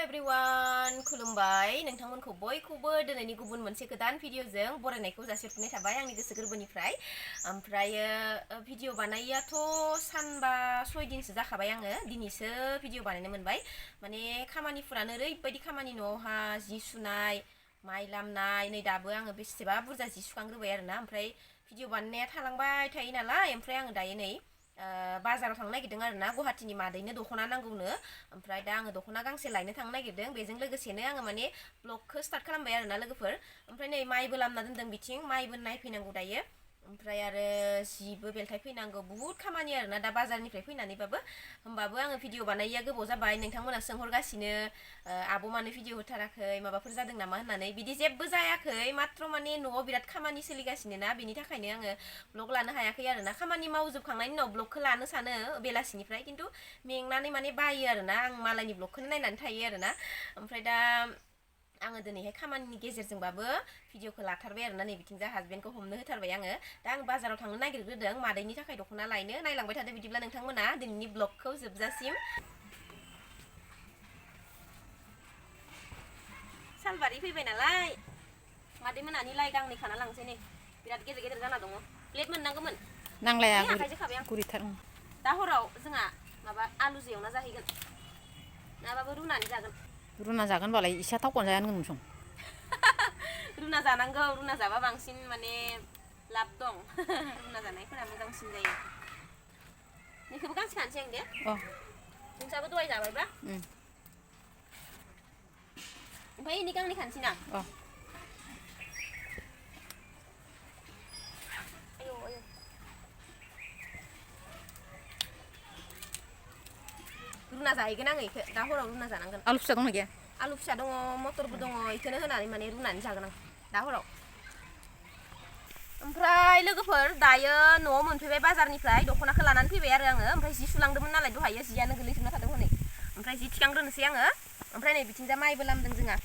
everyone, खुलुमबाय नोंथांमोनखौ बयखौबो दिनैनि गुबुन मोनसे गोदान भिडिअजों बरायनायखौ जासिहरनाय थाबाय आंनि गोसो गोरबोनिफ्राय। ओमफ्रायो भिडिअ बानायैयाथ' सानबा 6 दिनसो जाखाबाय आङो दिनैसो भिडिअ बानायनो मोनबाय। माने खामानिफोरानो ओरैबायदि खामानि न'आवहा जि सुनाय माइ लामनाय नै दाबो आङो बेसेबा बुरजा जि सुखांग्रोबाय आरोना ओमफ्राय भिडिअ बानायनाया थालांबाय थायो नालाय ओमफ्राय आङो दायो नै बाजाराव थांनो नागिरदों आरोना गुवाहाटीनि मादैनो दख'ना नांगौनो ओमफ्राय दा आङो दख'ना गांसे लायनो थांनो नागिरदों बेजों लोगोसेनो आङो माने ब्लगखौ स्टार्ट खालामबाय आरोना लोगोफोर ओमफ्राय नै माइबो लामना दोनदों बिथिं माइबो नायफैनांगौ दायो ओमफ्राय आरो जिबो बेलथाय फैनांगौ बुहुत खामानि आरोना दा बाजारनिफ्राय फैनानैबाबो होमबाबो आङो भिडिअ बानायैया गोबाव जाबाय नोंथांमोना सोंहरगासिनो आब' मानो भिडिअ होथाराखै माबाफोर जादों नामा होननानै बिदि जेबो जायाखै मात्र माने न'आव बिराद खामानि सोलिगासिनो ना बेनि थाखायनो आङो ब्लग लानो हायाखै आरोना खामानि मावजोबखांनायनि उनाव ब्लगखौ लानो सानो बेलासिनिफ्राय खिन्थु मेंनानै माने बायो आरोना आं मालायनि ब्लगखौनो नायनानै थायो आरोना ओमफ्राय दा आङो दिनैहाय खामानिनि गेजेरजोंबाबो भिडिअखौ लाथारबाय आरोना नै बिथिंजा हासबेन्डखौ हमनो होथारबाय आङो दा आं बाजाराव थांनो नागिरग्रोदों मादैनि थाखाय दख'ना लायनो नायलांबाय थादो बिदिब्ला नोंथांमोना दिनैनि ब्लगखौ जोबजासिम सालबारि फैबाय नालाय मादै मोनानि लाइ गांनै खाना लांसै नै बिराद गेदेर गेदेर जाना दङ प्लेट मोननांगौमोन नांलाया आखाइजों खाबाय आं गुरैथार दा हराव जोंहा माबा आलुजों एवना जाहैगोन नाबाबो रुनानै जागोन रुना जागोनबालाय इसा थावखौनो जाया नों सं रुना जानांगौ रुना जाबा बांसिन माने लाब दं रुना जानायफोरा मोजांसिन जायो नोंखौबो गांसे खानोसै आं दे नोंसाबो दहाय जाबायबा ओमफ्राय इनि गांनै खानोसै ना आयौ आयौ रुना जाहैगोन आङो इखो दा हराव रुना जानांगोन आलु फिसा दंना गैया आलु फिसा दङ मटरबो दङ इखौनो होनानै माने रुनानै जागोन आं दा हराव ओमफ्राय लोगोफोर दायो न'आव मोनफैबाय बाजारनिफ्राय दख'नाखौ लानानै फैबाय आरो आङो ओमफ्राय जि सुलांदोंमोन नालाय दहायो जियानो गोलैजोबना थादों हनै ओमफ्राय जि थिखांग्रोनोसै आङो ओमफ्राय नै बिथिंजा माइबो लामदों जोंहा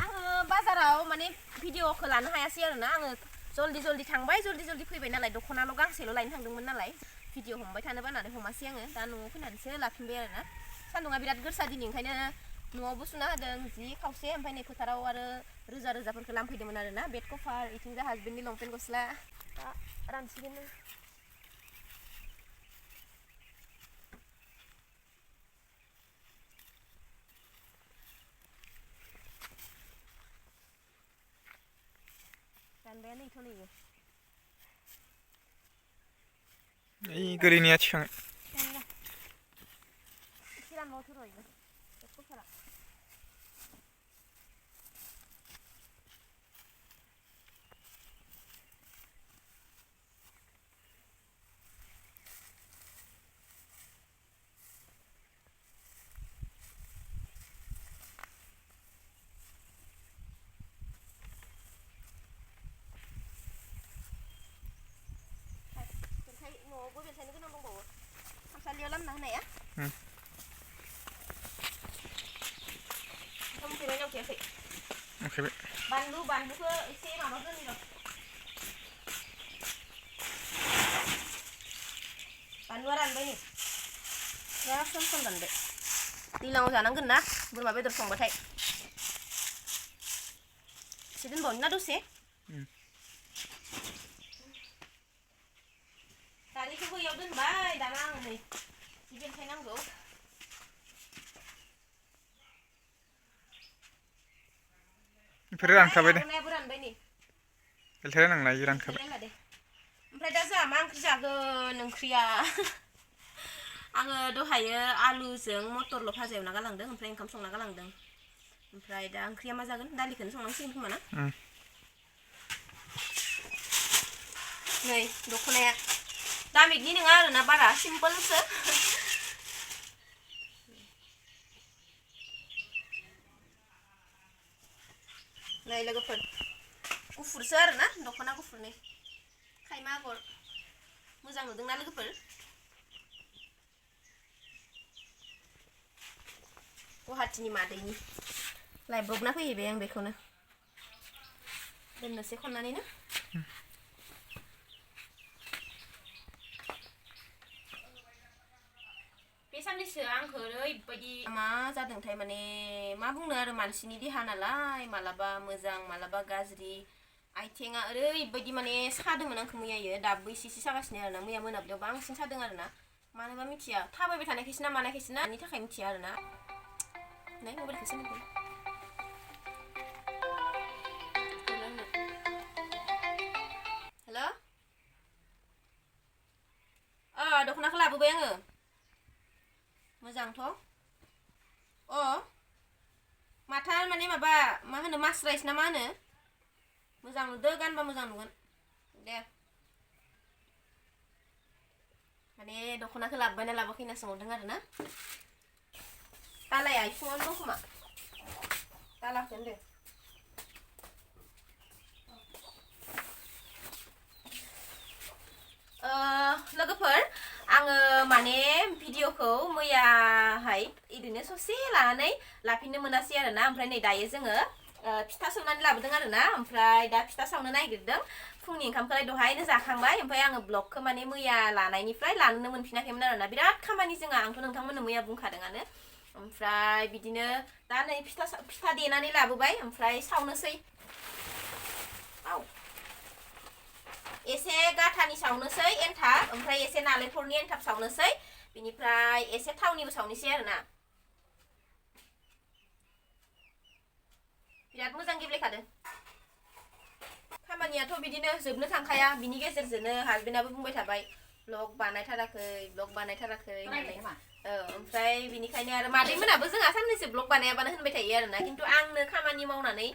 आङो बाजाराव माने भिडिअखौ लानो हायासै आरोना आङो जल्दि थांबाय जल्दि फैबाय नालाय दख'नाल' गांसेल' लायनो थांदोंमोन नालाय भिडिअ हमबाय थानो बानानै हमासै आङो दा न'आव फैनानैसो लाफिनबाय आरोना सान्दुङा बिराद गोसा दिनै ओंखायनो न'आवबो सुना होदों जि खावसे ओमफ्राय नै फोथाराव आरो रोजाफोरखौ लामफैदोंमोन आरोना बेड कभार इथिंजा हासबेन्डनि लंपेन्ट गस्ला दा रानसिगोन रानबायानो इथ' नैबो ओइ गोरैनिया थिखाङो एसे रानबावथो र' इयो बेड कभारा न'आवबो बेलथायनो गोनां दंबावो खामसालियाव लामना होनाया ओंखाम उखैबाय ना उखैयाखै उखैबाय बानलुखौ एसे माबाग्रोनि र' बानलुआ रानबाय नै बिराद सम रानबाय दैज्लाङाव जानांगोन ना बोरमा बेदर संबाथाय एसे दोनबावनि ना दसे दालिखौबो इयाव दोनबाय दाना आङो नै जि बेलथाय नांगौ बेफोरो रानखाबाय दे रानबाय नै बेलथायना नांला इयो रानखाबाय ओमफ्राय दा जोंहा मा ओंख्रि जागोन ओंख्रिया आङो दहायो आलुजों मटरल' भाजा एवना गालांदों ओमफ्राय ओंखाम संना गालांदों ओमफ्राय दा ओंख्रिया मा जागोन दालिखौनो संनांसिगोन खोमा ना नै दख'नाया दामिकनि नङा आरोना बारा सिम्पोलसो नै लोगोफोर गुफुरसो आरोना दख'ना गुफुरनि खायमा आगर मोजां नुदोंना लोगोफोर गुवाहाटीनि मादैनि लायब्रबना फैहैबाय आं बेखौनो दोननोसै खननानैनो बे साननैसो आंखौ ओरैबायदि मा जादोंथाय माने मा बुंनो आरो मानसिनि देहा नालाय मालाबा मोजां मालाबा गाज्रि आइथिंआ ओरैबायदि माने सादोंमोन आंखौ मैयायो दाबो इसे सागासिनो आरोना मैया मोनाबिलियाव बांसिन सादों आरोना मानोबा मिथिया थाबायबाय थानायखायसो ना मानायखायसो ना बेनि थाखाय मिथिया आरोना नै मबाइलखौ सोलोंदों हेल' दख'नाखौ लाबोबाय आङो मोजांथ' माथा माने माबा मा होनो मास्राइस ना मा होनो मोजां नुदो गानबा मोजां नुगोन दे माने दख'नाखौ लाबोबाय ना लाबोआखै होनना सोंहरदों आरोना दालाया इसिङावनो दं खोमा दालाखौ होनदो लोगोफोर आङो माने भिडिअखौ मैयाहाय इदिनो ससे लानानै लाफिननो मोनासै आरोना ओमफ्राय नै दायो जोङो फिथा सौनानै लाबोदों आरोना ओमफ्राय दा फिथा सावनो नागिरदों फुंनि ओंखामखौलाय दहायनो जाखांबाय ओमफ्राय आङो ब्लगखौ माने मैया लानायनिफ्राय लानोनो मोनफिनाखैमोन आरोना बिराद खामानि जोंहा आंथ' नोंथांमोननो मैया बुंखादोंआनो ओमफ्राय बिदिनो दा नै फिथा देनानै लाबोबाय ओमफ्राय सावनोसै एसे गाथानि सावनोसै एन्थाब ओमफ्राय एसे नालेंखरनि एन्थाब सावनोसै बिनिफ्राय एसे थावनिबो सावनोसै आरोना बिराद मोजां गेब्लेखादों खामानियाथ' बिदिनो जोबनो थांखाया बिनि गेजेरजोंनो हासबेन्डआबो बुंबाय थाबाय ब्लग बानायथाराखै होननानै ओमफ्राय बिनिखायनो आरो मादैमोनाबो जोंहा साननैसो ब्लग बानायाबानो होनबाय थायो आरोना खिन्थु आंनो खामानि मावनानै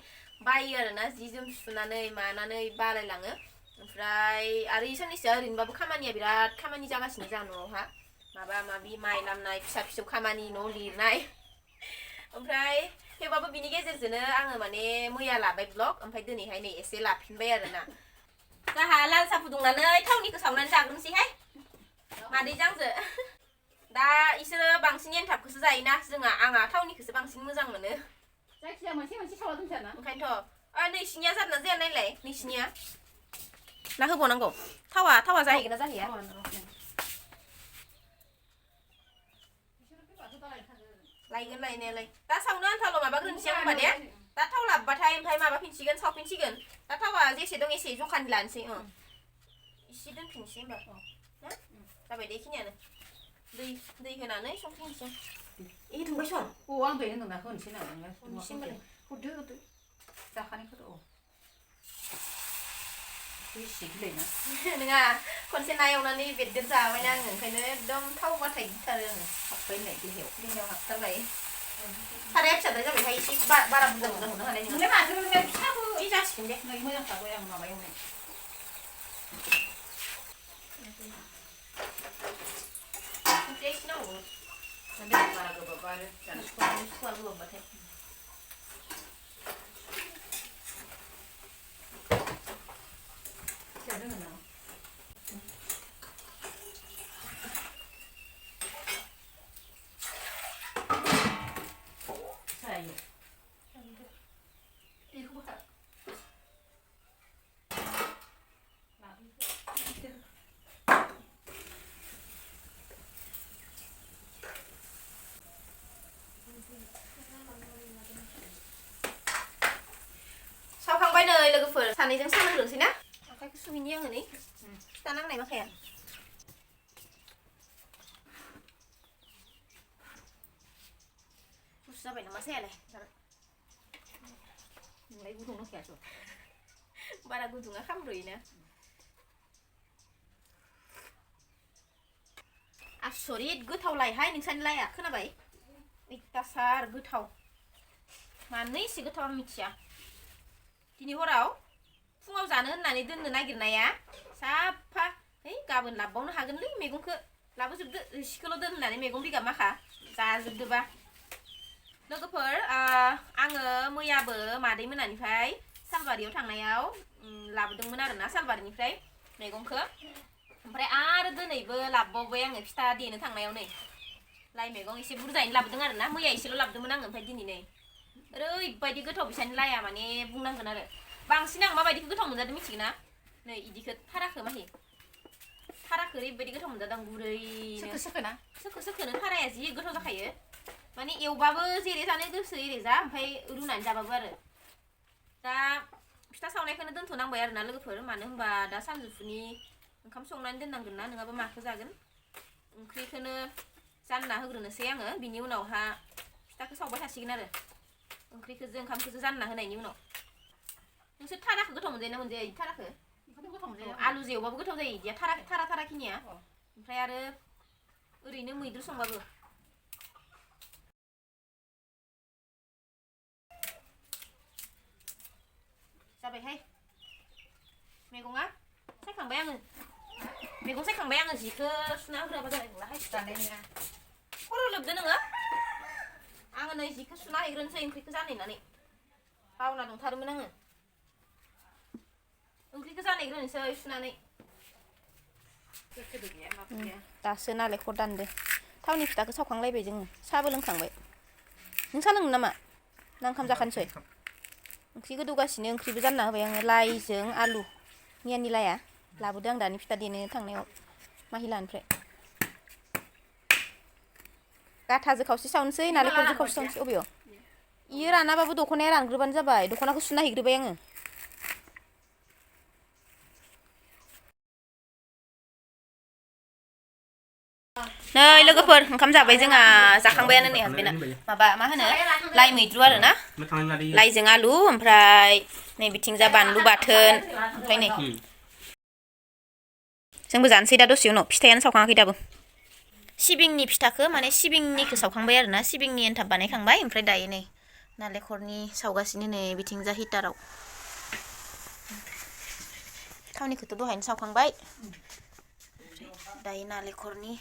बायो आरोना जि जोम सुनानै मानानै बालायलाङो ओमफ्राय आरो साननैसोआ ओरैनोबाबो खामानिया बिराद खामानि जागासिनो जोंहा न'आवहा माबा माबि माइ लामनाय फिसा फिसौ खामानि न' लिरनाय ओमफ्राय थेवबाबो बिनि गेजेरजोंनो आङो माने मैया लाबाय ब्लग ओमफ्राय दिनैहाय नै एसे लाफिनबाय आरोना जाहा लाल साहा फुदुंनानै थावनिखौ सावनानै जाग्रोनोसैहाय मादैजों आंजो दा इसोरो बांसिन एन्थाबखौसो जायोना आंहा थावनिखौसो बांसिन मोजां मोनो जायखिजाया मोनसे सावला दोनसै ओंखायनोथ' नोंसिनिया जादोंना जाया नायलाय नोंसिनिया ना होबावनांगौ थावा जाहैगोन ना जाहैया लायगोन लायनायालाय दा सावनो आन्थाल' माबाग्रोनोसै होनबा दे दा थाव लाबबाथाय ओमफ्राय माबाफिनसिगोन सावफिनसिगोन दा थावा जेसे दं एसे जखानि लानोसै इसे दोनफिनसै होनबा ना जाबाय दे बेखिनियानो दै होनानै संफिनसै दुंबाय सं आं दहाय होनदोंना होनोसै होननानै होदो जाखानायखौ नङा खनसे ना एवनानै बेददेर जाबायना आङो ओंखायनो एकदम थावबाथाय गिथारो आङो हाबबाय होननाय देहायाव हाबथारबाय साराया फिसाद्राय जाबायहाय एसे बारा बुरजा हरनो हानाय नङा माथो फिसाबो जासिगोन दे नै मोजां थाबाय आं माबा एवनाय एसे नांगौ बारा गोबाब आरो जानो सुखुवा गोबाबबाथाय सावखांबाय नै लोगोफोर सानैजों सोलोंग्रोनोसै ना आखाइखौ सुहैनि आङो नै फिथा नांनाय माखाया गुसु जाबाय नामा सायालाय नोंलाय गुदुं नंखायाथ' बारा गुदुङा खामब्रयोना आसरित गोथावलायहाय नोंसानि लाया खोनाबाय अयथासार गोथाव मानो एसे गोथाव आं मिथिया दिनै हराव फुङाव जानो होननानै दोननो नागिरनाया साफा गाबोन लाबबावनो हागोनलै मैगंखौ लाबोजोबदो रोसिखौल' दोन होननानै मैगं बिगाब माखा जाजोबदोबा लोगोफोर आङो मैयाबो मादै मोनानिफ्राय सालबारियाव थांनायाव लाबोदोंमोन आरोना सालबारिनिफ्राय मैगंखौ ओमफ्राय आरो दिनैबो लाबबावबाय आङो फिथा देनो थांनायाव नै लाइ मैगं एसे बुरजायैनो लाबोदों आरोना मैया एसेल' लाबोदोंमोन आङो ओमफ्राय दिनै नै ओरैबायदि गोथाव बिसानि लाया माने बुंनांगोन आरो बांसिन आं माबायदिखौ गोथाव मोनजादों मिथिगोना नै इदिखौ थाराखौ माहि थाराखौ ओरैबायदि गोथाव मोनजादों आं गुरैनो सोखोना सोखोनो थाराया जि गोथाव जाखायो माने एवबाबो जेरै जानो गोसो एरै जा ओमफ्राय रुनानै जाबाबो आरो दा फिथा सावनायखौनो दोनथ'नांबाय आरोना लोगोफोर मानो होनबा दा सानजौफुनि ओंखाम संनानै दोननांगोन ना नङाबा माखौ जागोन ओंख्रिखौनो जानना होग्रोनोसै आङो बिनि उनावहा फिथाखौ सावबाय थासिगोन आरो ओंख्रिखौजो ओंखामखौजो जानना होनायनि उनाव नोंसोर थाराखौ गोथाव मोनजायो ना मोनजाया इदि थाराखौ गोथाव मोनजायो आलु जेवबाबो गोथाव जायो इदिया थारा खिनिया ओमफ्राय आरो ओरैनो मैद्रु संबाबो जाबायहाय मैगङा सायखांबाय आङो मैगं सायखांबाय आङो जिखौ सुना होग्राबा जानाय नंलाहाय जानाय नङा खर' लोबदो नोङो आङो नै जिखौ सुना हैग्रोनोसै ओंख्रिखौ जानायनानै बावना दंथारोमोन आङो ओंख्रिखौ जानायग्रोनोसै सुनानै दासो नालेंखर दानदो थावनि फिथाखौ सावखांलायबाय जोङो साहाबो लोंखांबाय नों साहा लोंनो नामा ना ओंखाम जाखानोसै ओंख्रि गोदौगासिनो ओंख्रिबो जानना होबाय आङो लाइजों आलु मैयानि लाइया लाबोदों आं दानि फिथा देनो थांनायाव माहिलानिफ्राय गाथाजों खावसे सावनोसै नालेंखरजों खावसे सावनोसै अबेयाव इयो रानाबाबो दख'नाया रानग्रोबानो जाबाय दख'नाखौ सुना हैग्रोबाय आङो नै लोगोफोर ओंखाम जाबाय जोंहा जाखांबायानो नै हासबेना माबा मा होनो लाइ मैद्रु आरो ना लाइजों आलु ओमफ्राय नै बिथिंजा बानलु बाथोन ओमफ्राय नै जोंबो जानोसै दा दसे उनाव फिथायानो सावखाङाखै दाबो सिबिंनि फिथाखौ माने सिबिंनिखौ सावखांबाय आरो ना सिबिंनि एन्थाब बानायखांबाय ओमफ्राय दायो नै नालेंखरनि सावगासिनो नै बिथिंजा हिटाराव थावनिखौथ' दहायनो सावखांबाय दायो नालेंखरनि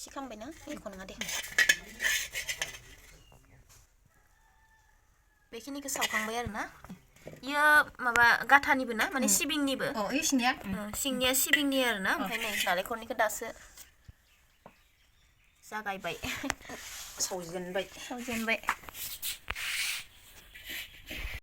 सिखांबाय ना एख' नङा दे बेखिनिखौ सावखांबाय आरो ना इयो माबा गाथानिबो ना माने सिबिंनिबो सिंनिया सिबिंनि आरो ना ओमफ्राय नै नालेंखरनिखौ दासो जागायबाय सावजेनबाय